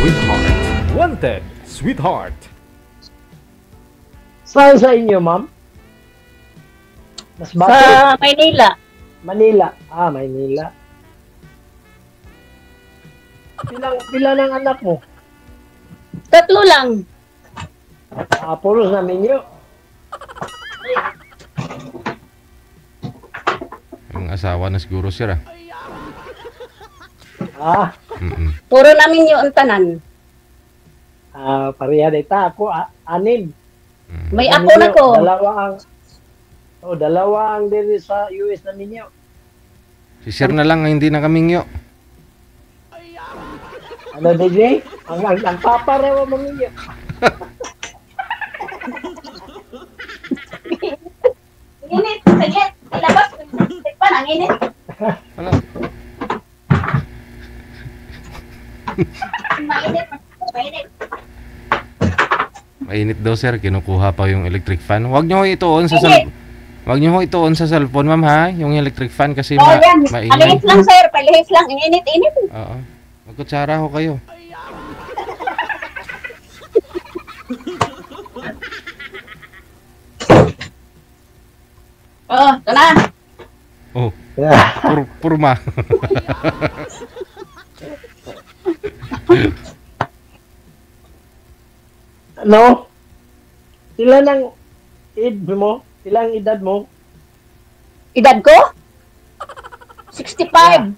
Sweetheart. Wanted, sweetheart. Saan sa inyo, ma'am? Masbate? Sa Maynila. Manila. Ah, Maynila. Pila ng anak mo? 3 lang. Ah, puros na ninyo. Yung asawa na siguro sir ah. Ah, Puro namin yung tanan. pareha dita ako, 6. May ako na ko. Dalawa ang diri sa US na ninyo. Si sir na lang ang hindi nakamingyo. Ano, DJ? Ang papa raw mo ninyo. Init, sige. Ilabas. Pa, ang init. Wala. Mainit. Mainit. Mainit daw sir, kinukuha pa yung electric fan. Huwag niyo ho ituon sa Huwag niyo ho ituon sa cellphone ma'am ha, yung electric fan kasi Oh, yan. mainit. Palihis lang, sir. Palihis lang. Init-init. Oo. Magkutsara ho kayo. Oh, ito na. Oh, Yeah. purma. Ano? Sila ng Ilang edad mo? Edad ko? 65.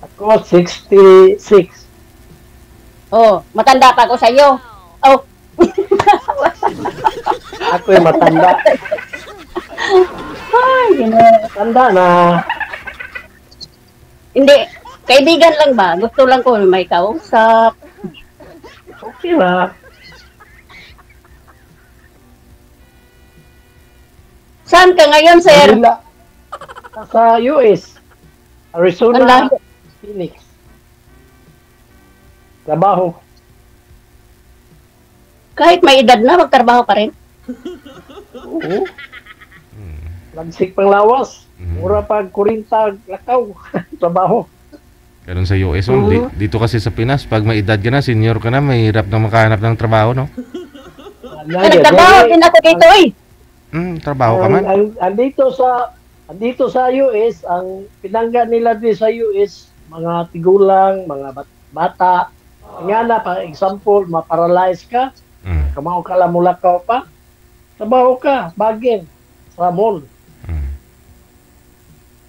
Ako, 66. Oh, matanda pa ako sa iyo. Oh. Ako yung matanda. Ay, Tanda na. Hindi, kaibigan lang ba? Gusto lang ko may kausap. Okay na. Saan ka ngayon, sir? Manila. Sa US. Arizona, Ang layo. Phoenix. Trabaho. Kahit may edad na, magtrabaho pa rin. Oo. Lagsik pang lawas. Mura pag 40 lakaw. Trabaho. Ganun sa US, oh. Dito kasi sa Pinas, pag may edad ka na, senior ka na, mahirap na makahanap ng trabaho, no? Nagtrabaho din ako dito, eh. Trabaho ka man. Andito sa US, ang pinangga nila din sa US, mga tigulang, mga bata. Nga na, for example, ma-paralyze ka, kamao ka lang mulakaw pa, trabaho ka, bagin, sa mall.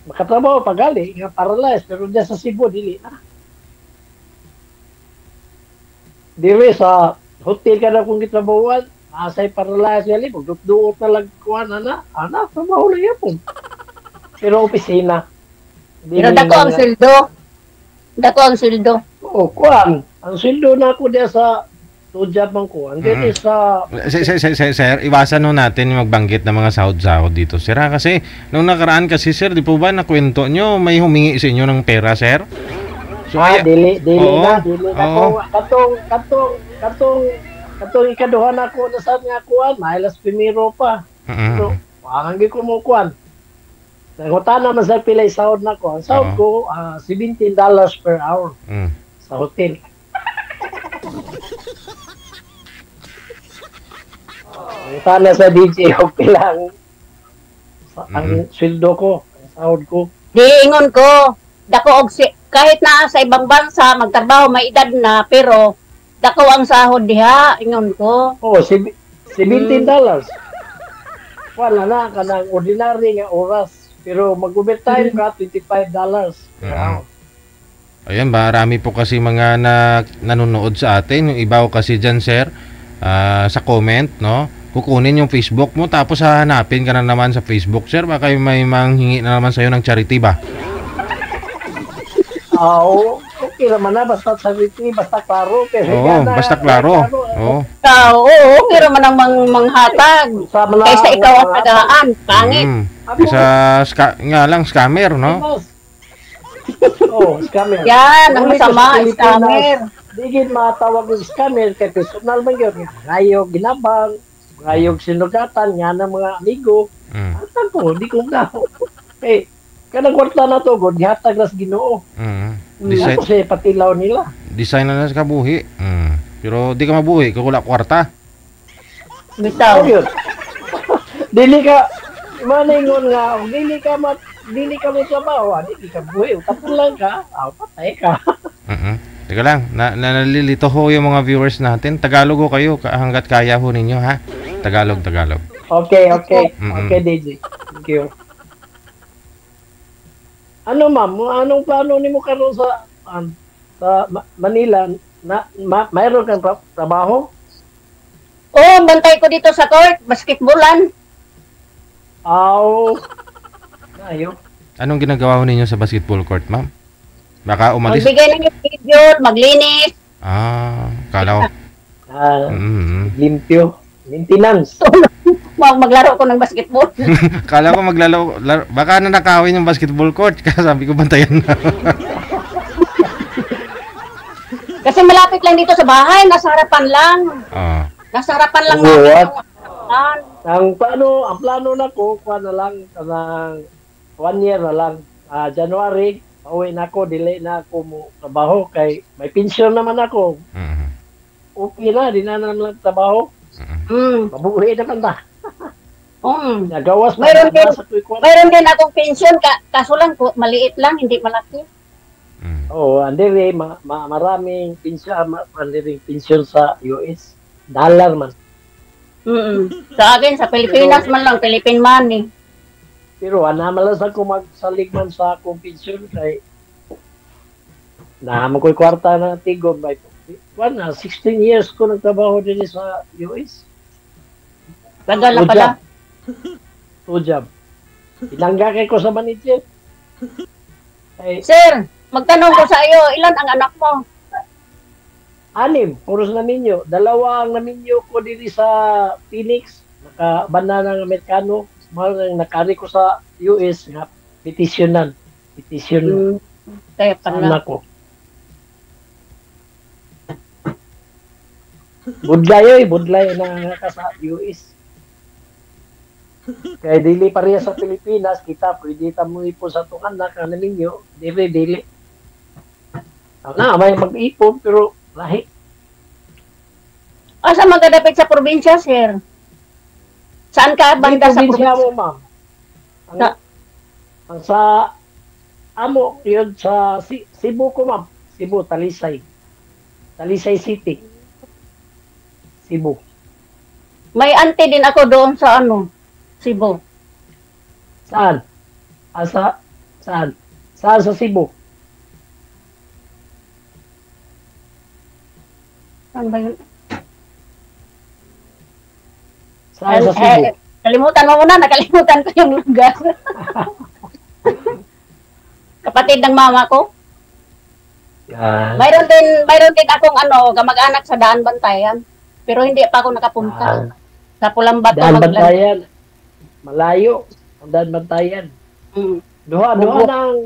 Makatrabaho pa gali, nga paralyzed, pero diyan sa Cebu, dili na. Dili sa hotel ka na kung gitrabahuan, asay paralyzed gali, magdut-duot na lang kuha na, trabaho na yan po. Pero opisina. Pero dako ang sweldo. Dako ang sweldo. Oo, kuhan. Ang sweldo na ako diya sa job man kuhan. Dili sa... Sir, iwasan no natin yung magbanggit ng mga sahod-sahod dito, sir. Kasi, nung nakaraan kasi, sir, di po ba nakwento nyo, may humingi sa inyo ng pera, sir? So, dili Oo, na ko. Katong ikaduhan ako na sa nga kuhan, mahilas primero pa. So, ang ko mo kuhan. Nangutan naman sa pilay sahod na ko. Ang sahod ko, $17 per hour sa hotel. Nangutan na sa DJ o pilang ang sweldo ko, ang sahod ko. Di ingon ko. Dako og kahit na sa ibang bansa magtrabaho may edad na pero dako ang sahod diha, ingon ko. Oh, $17. Wala na kanang ordinary nga oras. Pero mag-overtime ka, $25 per hour. Ayan, marami po kasi mga nanonood sa atin. Yung iba ko kasi dyan, sir, sa comment, no? Kukunin yung Facebook mo, tapos hahanapin ka na naman sa Facebook, sir. Baka may manghingi na naman sa'yo ng charity ba? Okay naman na, basta charity, basta klaro. Oo, basta klaro. Oo. Oo, pero man ang manghatag. Kaysa ikaw ang tagaan, pangit. Isa nga lang, scammer, no? Scammer. Yan, ang masama, scammer. Digid matawag ng scammer, kay personal man yun. Ngayog ginabang, ngayog sinugatan, nga ng mga amigo. Ang ko, di ko na. Kanang kwarta na to, God, gihatag nas Ginoo. Design, Kasi patilaw nila. design na sa kabuhi. Pero di ka mabuhi, kukula kwarta. Bitaw. Yun. Dili ka maningon nga, dili ka mo trabaho, dili ka buhay, tapos lang ka, patay ka. Teka lang, nalilito ho yung mga viewers natin. Tagalog ho kayo hanggat kaya ho ninyo, ha? Tagalog. Okay. Mm-mm. Okay, DJ. Thank you. Ano ma'am, anong plano nimo karon sa Manila na mayroon kang trabaho? Oh, bantay ko dito sa court, basketballan. Aw. Ayo. Anong ginagawa ho ninyo sa basketball court, ma'am? Baka umalis? Magbigay ng video, maglinis. Kala ko. Limpyo. Maintenance. Maglaro ko ng basketball. Kala ko baka nanakawin yung basketball court. Kaya sabi ko bantayan na. Kasi malapit lang dito sa bahay, nasa harapan lang. Nasa harapan lang Oh, namin. Ang plano na ko, na lang, kanang 1 year na lang. January, pauwi na ako, dili na ako mo trabaho kay may pension naman ako. Okay na, di na lang trabaho. Mabuhi naman na. Nagawas pa Mayroon din, sa tuwi ko. mayroon din akong pension, kaso lang, maliit lang, hindi malaki. Andiri, maraming pension sa US. Dollar man. Sa akin, sa Pilipinas man lang, Philippine money. Pero malas ako magsalig man sa akong pension kay naman ko'y kwarta na tigon by 16 years ko nagtrabaho din sa US. Tagal na pala. Two job. Pinangga kay ko sa manager. Sir, magtanong ko sa iyo, ilan ang anak mo? 6, puros na ninyo. 2 ang naminyo ko diri sa Phoenix. Nakabanda ng Amerikano. Mahal nakari ko sa US nga petition Kaya pala. ko. Budlay na ka sa US. Kaya dili pareha sa Pilipinas, kita pwede mo ipon sa itong anak na ninyo, dili. May mag-ipon, pero lahi. Asa magkadapit sa probinsya, sir? Saan ka banda sa probinsya? Mo, ma'am. Ang sa amo, yun sa Cebu ko, ma'am. Cebu, Talisay. Talisay City. Cebu. May auntie din ako doon sa Cebu. Saan? Saan? Saan sa Cebu? Saan ba yun? Saan sa Cebu? Kalimutan mo muna, nakalimutan ko yung lugar. Kapatid ng mama ko. Mayroon din akong kamag-anak sa Daan Bantayan. Pero hindi pa ako nakapunta. Sa Pulambato. Daan Bantayan. Malayo. Ang Daan Bantayan. Duha ng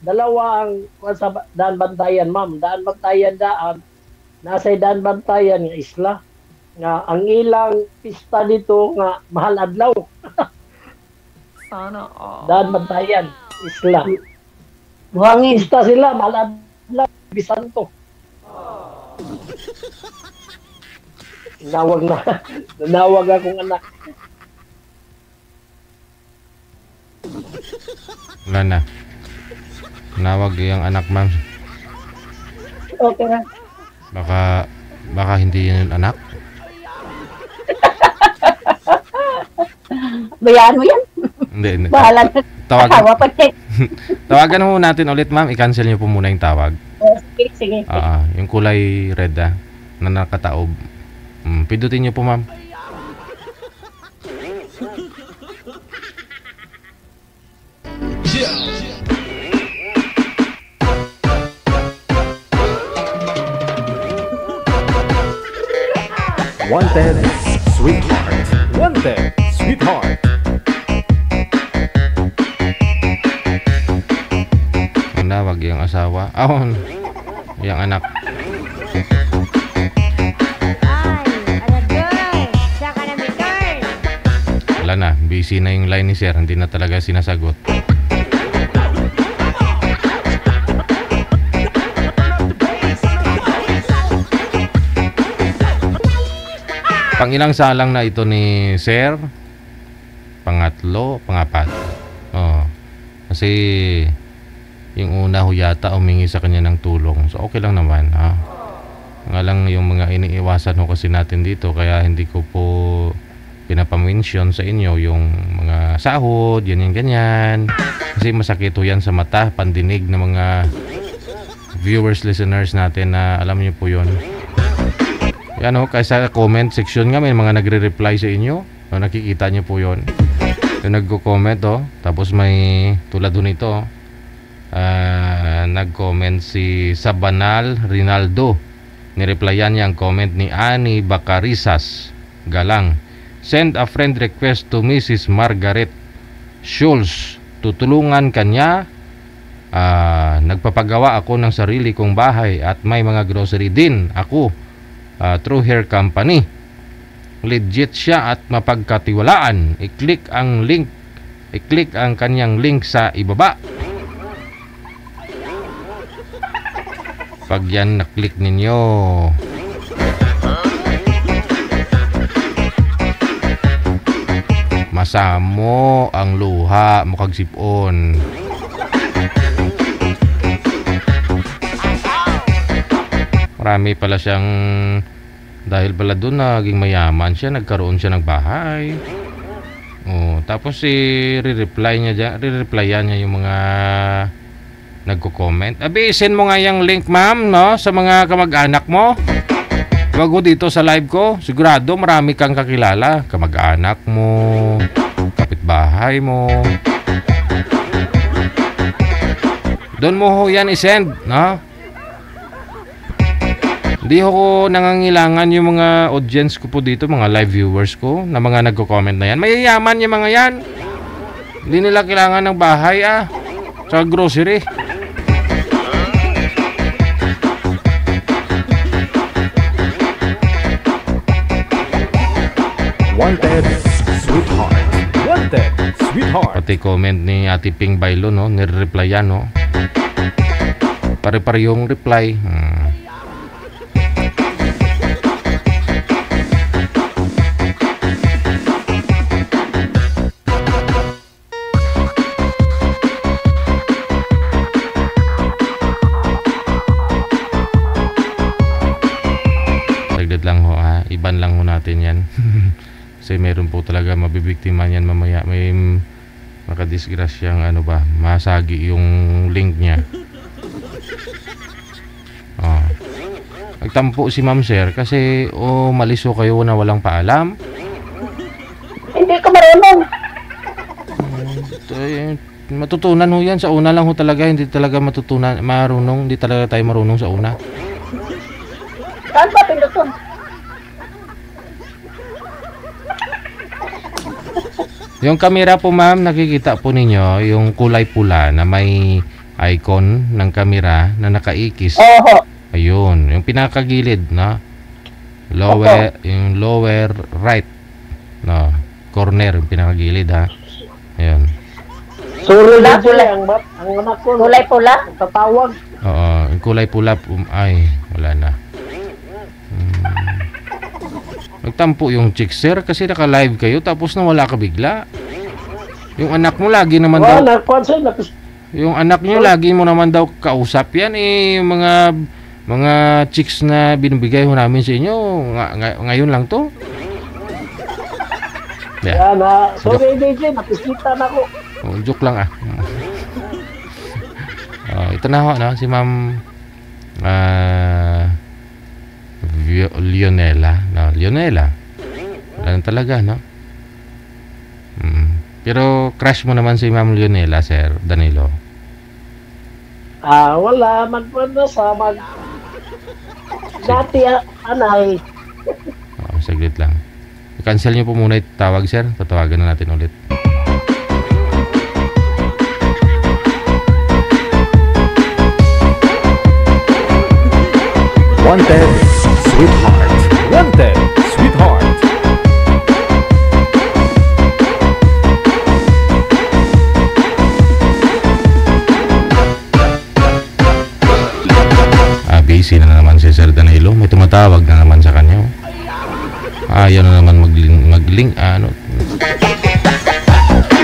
dalawang kwan sa Daan Bantayan, ma'am. Daan Bantayan nasa Daan Bantayan nga isla. Nga ang ilang pista dito nga mahal adlaw. Sana all. Daan Bantayan, isla. Buhangin. Pista sila, mahal adlaw. Bisanto. Nanawag akong anak. Wala na. Nawag yung anak, ma'am. Okay na. Baka hindi yun yung anak. Bayaan mo yan. Hindi. Bahala na. Tawa pa check. Tawagan mo natin ulit, ma'am. I-cancel niyo po muna yung tawag. Sige. Yung kulay red na nakataob. Pindutin niyo po, ma'am. Wanted, sweetheart. Wanted, sweetheart. Ang nawag yung asawa. Yung anak. Wala na. Busy na yung line ni sir. Hindi na talaga sinasagot. ilang salang na ito ni Sir? Pangatlo, pangapat. Oh. Kasi yung una ho yata humingi sa kanya ng tulong. So okay lang naman, ha. Nga lang yung mga iniiwasan ho kasi natin dito, kaya hindi ko po pinapamention sa inyo yung mga sahod, ganyan. Kasi masakit ho yan sa mata, pandinig ng mga viewers, listeners natin na alam niyo po yun. Yan ho, kaya sa comment section nga may mga nagre-reply sa inyo. So, nakikita niyo po yun. Yung nagko-comment tapos may tulad ho nito. Nag-comment si Sabanal Rinaldo. Nireplyan niya ang comment ni Ani Bacarisas Galang. Send a friend request to Mrs. Margaret Schulz. Tutulungan kanya. Nagpapagawa ako ng sarili kong bahay at may mga grocery din ako through her company. Legit siya at mapagkatiwalaan. I-click ang kanyang link sa ibaba. Pag yan na-click ninyo, masamo ang luha mo kag sipon. Marami pala siyang, dahil pala doon naging mayaman siya, nagkaroon siya ng bahay. Tapos re-replyan niya yung mga nagko-comment. Send mo nga yung link, ma'am, no, sa mga kamag-anak mo. Bago dito sa live ko, sigurado marami kang kakilala, kamag-anak mo, kapitbahay mo. Doon mo ho yan i-send, no? Hindi ko nangangailangan yung mga audience ko po dito, mga live viewers ko, na mga nagko-comment na yan. Mayayaman yung mga yan. Hindi nila kailangan ng bahay, sa grocery. Wanted Sweetheart. Wanted Sweetheart. Pati comment ni Ate Ping Bailo, no, nire-replyan, no. Pare-pare yung reply. Saglit lang ho, iban lang ho natin yan. Kasi meron po talaga mabibiktima yan mamaya. May makadisgrasyang masagi yung link niya. Nagtampo si Ma'am Sir kasi maliso kayo na walang paalam. Hindi ko marunong. Matutunan ho yan. Sa una lang ho talaga. Hindi talaga marunong. Hindi talaga tayo marunong sa una. Saan ba pinduton? Yung camera po, ma'am, nakikita po ninyo yung kulay pula na may icon ng camera na nakaikis. Oho. Ayun, yung pinakagilid, no? Yung lower right, no? Corner, yung pinakagilid, ha? Ayun. Sorry Pula, DJ, pula. ang anak ko, Kulay pula. tatawag. Oo, yung kulay pula, ay, wala na. Nagtampo yung chick, sir, kasi naka-live kayo tapos nawala ka bigla. Yung anak mo lagi naman daw. Yung anak niyo lagi mo naman daw kausap yan yung mga chicks na binibigay ho namin sa inyo. Ngayon lang to. Yan sorry DJ, napiskita na ako. Joke lang ito na ho, no? Si Ma'am Leonela. No, Leonela. Wala na talaga, no? Pero crush mo naman si Ma'am Leonela, Sir Danilo. Wala. Magpanda sa dati anay. Saglit lang. I-cancel niyo po muna yung tawag, sir. Tatawagan na natin ulit. Wanted Sweetheart. Wanted Sweetheart. Busy na naman si Sir Danilo. May tumatawag na naman sa kanya. Ayaw na naman mag-link.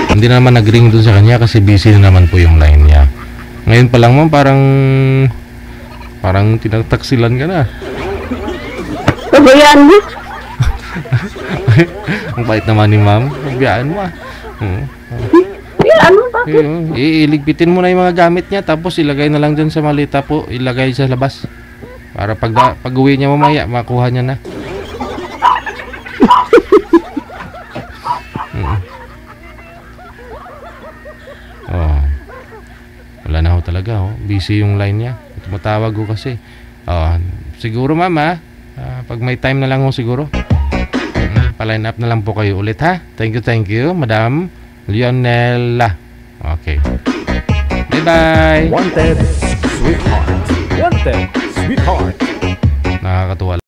Hindi na naman nag-ring dun sa kanya kasi busy na naman po yung line niya. Ngayon pa lang, ma'am, parang tinataksilan ka na. Pabayaan mo. Ang bait naman ni ma'am. Pabayaan mo. Pabayaan mo ba? Iligpitin mo na yung mga gamit niya tapos ilagay na lang dyan sa malita po. Ilagay sa labas. Para pag uwi niya mamaya, makuha niya na. Oh. Wala na ho talaga, oh. Busy yung line niya. Tumatawag ko kasi. Oh, siguro mama, pag may time na lang ho siguro. Pa-line up na lang po kayo ulit, ha? Thank you, Madam Leonela. Okay. Bye-bye. Wanted, sweetheart. Wanted, sweetheart. Nakakatuwa.